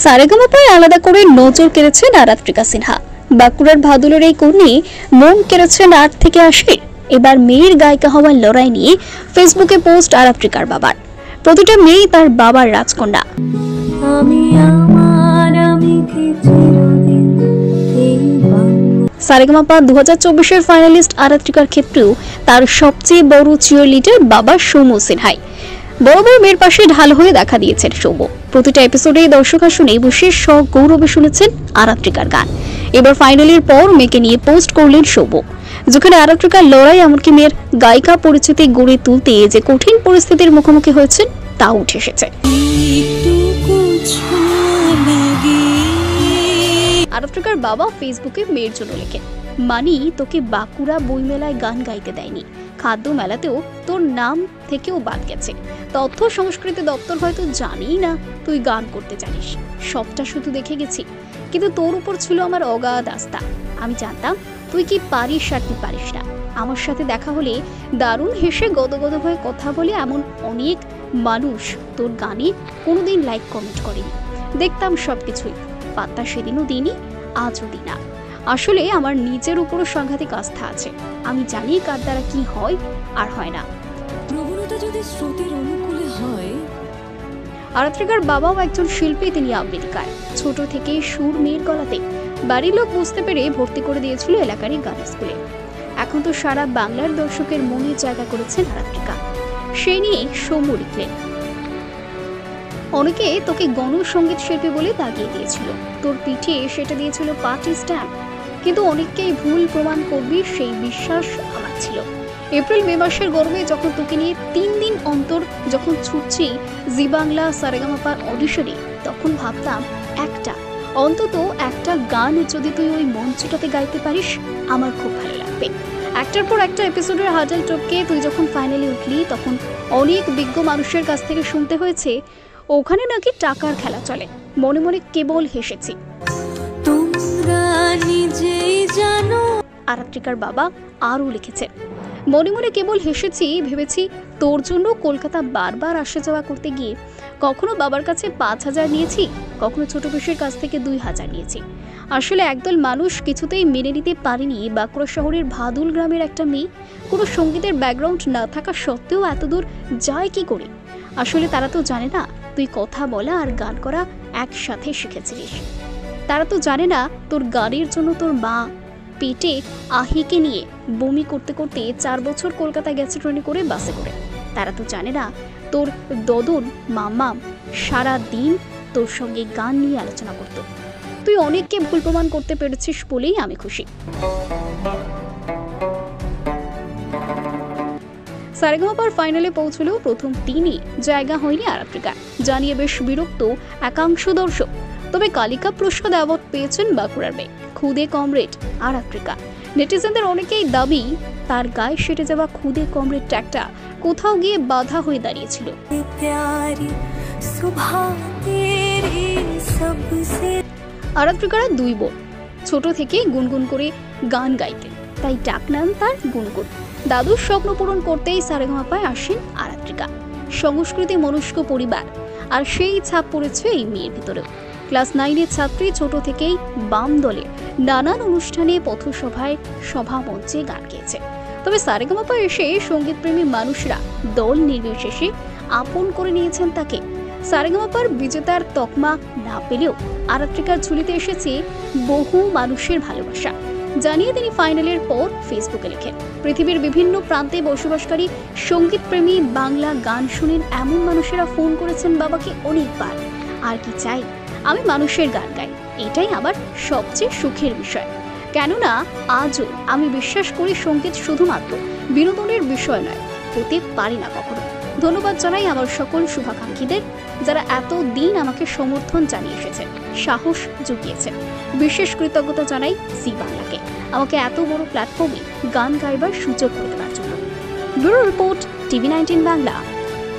সারেগামাপায় আলাদা করে নজর কেড়েছেন আরাত্রিকা সিনহা। বাঁকুড়ার ভাদুলের এই কর্মী মন কেড়েছেন 8 থেকে 80। এবার মেয়ের গায়িকা হওয়ার লড়াই নিয়ে ফেসবুকে পোস্ট আরাত্রিকার বাবার। প্রতিটা মেয়ে তার বাবার রাজকন্যা। সারেগামাপা 2024-এর ফাইনালিস্ট আরাত্রিকার ক্ষেত্রেও তার সবচেয়ে বড় চিয়ার লিডার বাবা সৌম্য সিনহাই। বড় বড় মেয়ের পাশে ঢাল হয়ে দেখা দিয়েছেন সৌম্য। প্রতিটা এপিসোডে দর্শক আসনে বসে সগৌরবে শুনেছেন আরাত্রিকার গান। এবার ফাইনালের পর মেয়েকে নিয়ে পোস্ট করলেন সৌম্য, যেখানে আরাত্রিকার লড়াই এমনকি মেয়ের গায়িকা পরিচিতি গড়ে তুলতে যে কঠিন পরিস্থিতির মুখোমুখি হয়েছেন তা উঠে এসেছে। আরাত্রিকার বাবা ফেসবুকে মেয়ের জন্য লেখেন, মানি তোকে বাঁকুড়া বইমেলায় গান গাইতে দেয়নি, খাদ্য মেলাতেও তোর নাম থেকেও বাদ গেছে, তথ্য সংস্কৃতি দপ্তর হয়তো জানিই না তুই গান করতে জানিস, সবটা শুধু দেখে গেছি, কিন্তু তোর উপর ছিল আমার অগাধ আস্থা। আমি জানতাম তুই কি পারিস আর কি পারিস না। আমার সাথে দেখা হলে দারুণ হেসে গদগদ হয়ে কথা বলে এমন অনেক মানুষ তোর গানে কোনোদিন লাইক কমেন্ট করেনি। দেখতাম সবকিছুই, পাত্তা সেদিনও দিইনি, আজও দিই না। আসলে আমার নিজের উপরও সাংঘাতিক আস্থা আছে। আমি জানি কার দ্বারা কি হয় আর হয় না। প্রবণতা যদি স্রোতের অনুকূলে হয়। আরাত্রিকার বাবাও একজন শিল্পী, তিনি আবৃত্তিকার। ছোট থেকে সুর মেয়ের গলাতে। বাড়ির লোক বুঝতে পেরে ভর্তি করে দিয়েছিল এলাকারই গান স্কুলে। এখন তো সারা বাংলার দর্শকের মনে জায়গা করেছেন আরাত্রিকা। সেই নিয়ে সৌম্য লিখলেন, অনেকে তোকে গণসঙ্গীত শিল্পী বলে দাগিয়ে দিয়েছিল, তোর পিঠে সেটা দিয়েছিল পার্টি স্ট্যাম্প, কিন্তু অনেককেই ভুল প্রমাণ করবি সেই বিশ্বাস আমার ছিল। এপ্রিল মে মাসের গরমে যখন তোকে নিয়ে 3 দিন অন্তর যখন ছুটছি জি বাংলা সারেগামাপার অডিশনে, তখন ভাবতাম অন্তত একটা গান যদি তুই ওই মঞ্চটাতে গাইতে পারিস আমার খুব ভালো লাগবে। একটার পর একটা এপিসোডের হার্ডেল টপকে তুই যখন ফাইনালে উঠলি, তখন অনেক বিজ্ঞ মানুষের কাছ থেকে শুনতে হয়েছে ওখানে নাকি টাকার খেলা চলে। মনে মনে কেবল হেসেছি। আরাত্রিকার বাবা আরও লিখেছে, মনে মনে কেবল হেসেছি, ভেবেছি তোর জন্য কলকাতা বারবার আসা যাওয়া করতে গিয়ে কখনো বাবার কাছে 5,000 নিয়েছি, কখনো ছোট পিসের কাছ থেকে 2,000 নিয়েছি। আসলে একদল মানুষ কিছুতেই মেনে নিতে পারেনি বাঁকুড়া শহরের ভাদুল গ্রামের একটা মেয়ে কোনো সঙ্গীতের ব্যাকগ্রাউন্ড না থাকা সত্ত্বেও এতদূর যায় কি করে। আসলে তারা তো জানে না তুই কথা বলা আর গান করা একসাথে শিখেছিলিস। তারা তো জানে না তোর গানের জন্য তোর মা পেটে আহিকে নিয়ে বমি করতে করতে 4 বছর কলকাতায় গেছে ট্রেনে করে, বাসে করে। তারা তো জানে না তোর দদন মাম্মাম সারা দিন তোর সঙ্গে গান নিয়ে আলোচনা করত। তুই অনেককে ভুল প্রমাণ করতে পেরেছিস বলেই আমি খুশি। সারেগামাপার ফাইনালে পৌঁছলেও প্রথম 3ই জায়গা হয়নি আরাত্রিকা, জানিয়ে বেশ বিরক্ত একাংশ দর্শক। তবে কালিকা প্রসাদ অ্যাওয়ার্ড পেয়েছেন বাঁকুড়ার মেয়ে খুদে কমরেড আরাত্রিকা। নেটিজেনদের অনেকেই দাবি তার গায়ে সেটে যাওয়া খুদে কমরেড ট্যাগটা কোথাও গিয়ে বাধা হয়ে দাঁড়িয়েছিল। আরাত্রিকার 2 বোন, ছোট থেকে গুনগুন করে গান গাইতেন, তাই ডাক নাম তার গুনগুন। দাদুর স্বপ্ন পূরণ করতেই সারেগামাপায় আসেন আরাত্রিকা। সংস্কৃতি মনস্ক পরিবার, আর সেই ছাপ পড়েছে এই মেয়ের ভিতরেও। ক্লাস 9-এর ছাত্রী, ছোট থেকেই বাম দলের নানান অনুষ্ঠানে, পথসভায়, সভা মঞ্চে গান গেয়েছে। তবে সারেগামাপায় এসে সঙ্গীতপ্রেমী মানুষরা দল নির্বিশেষে আপন করে নিয়েছেন তাকে। সারেগামাপার বিজেতার তকমা না পেলেও আরাত্রিকার ঝুলিতে এসেছে বহু মানুষের ভালোবাসা, জানিয়ে তিনি ফাইনালের পর ফেসবুকে লেখেন, পৃথিবীর বিভিন্ন প্রান্তে বসবাসকারী সঙ্গীতপ্রেমী বাংলা গান শুনেন এমন মানুষেরা ফোন করেছেন বাবাকে অনেকবার। আর কি চাই, আমি মানুষের গান গাই, এটাই আমার সবচেয়ে সুখের বিষয়। কেননা আজও আমি বিশ্বাস করি সঙ্গীত শুধুমাত্র বিনোদনের বিষয় নয়, হতে পারি না কখনো। ধন্যবাদ জানাই আমার সকল শুভাকাঙ্ক্ষীদের, যারা এত দিন আমাকে সমর্থন জানিয়ে এসেছেন, সাহস জুগিয়েছেন। বিশেষ কৃতজ্ঞতা জানাই জি বাংলাকে আমাকে এত বড় প্ল্যাটফর্মে গান গাইবার সুযোগ করে দেওয়ার জন্য। Bureau report, TV19 Bangla.